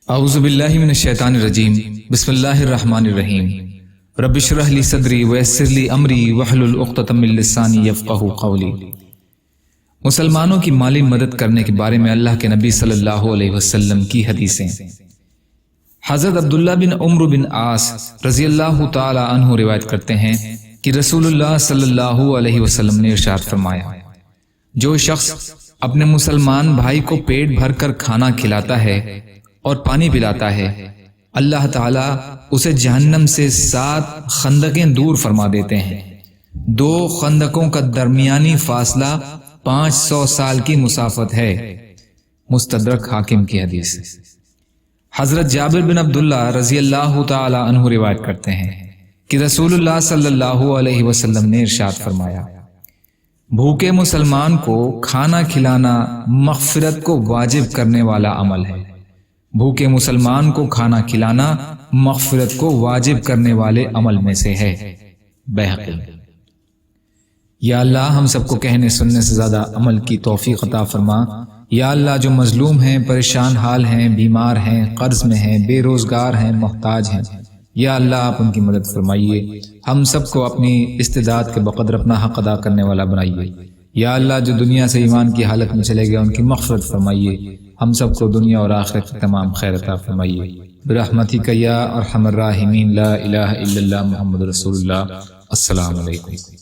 اعوذ باللہ من الشیطان الرجیم بسم اللہ الرحمن الرحیم رب اشرح لی صدری ویسر لی امری واحلل عقدۃ من لسانی یفقہوا قولی۔ مسلمانوں کی مالی مدد کرنے کے بارے میں اللہ کے نبی صلی اللہ علیہ وسلم کی حدیثیں۔ حضرت عبداللہ بن عمرو بن عاص رضی اللہ تعالی عنہ روایت کرتے ہیں کہ رسول اللہ صلی اللہ علیہ وسلم نے ارشاد فرمایا، جو شخص اپنے مسلمان بھائی کو پیٹ بھر کر کھانا کھلاتا ہے اور پانی پلاتا ہے، اللہ تعالیٰ اسے جہنم سے 7 خندقیں دور فرما دیتے ہیں۔ 2 خندقوں کا درمیانی فاصلہ 500 سال کی مسافت ہے۔ مستدرک حاکم کی حدیث۔ حضرت جابر بن عبداللہ رضی اللہ تعالی عنہ روایت کرتے ہیں کہ رسول اللہ صلی اللہ علیہ وسلم نے ارشاد فرمایا، بھوکے مسلمان کو کھانا کھلانا مغفرت کو واجب کرنے والا عمل ہے۔ بھوکے مسلمان کو کھانا کھلانا مغفرت کو واجب کرنے والے عمل میں سے ہے۔ بہقی۔ یا اللہ ہم سب کو کہنے سننے سے زیادہ عمل کی توفیق عطا فرما۔ یا اللہ جو مظلوم ہیں، پریشان حال ہیں، بیمار ہیں، قرض میں ہیں، بے روزگار ہیں، محتاج ہیں، یا اللہ آپ ان کی مدد فرمائیے۔ ہم سب کو اپنی استطاعت کے بقدر اپنا حق ادا کرنے والا بنائیے۔ یا اللہ جو دنیا سے ایمان کی حالت میں چلے گئے ان کی مغفرت فرمائیے۔ ہم سب کو دنیا اور آخرت کی تمام خیر عطا فرمائیے۔ برحمتک یا ارحم الراحمین، لا الہ الا اللہ محمد رسول اللہ۔ السلام علیکم۔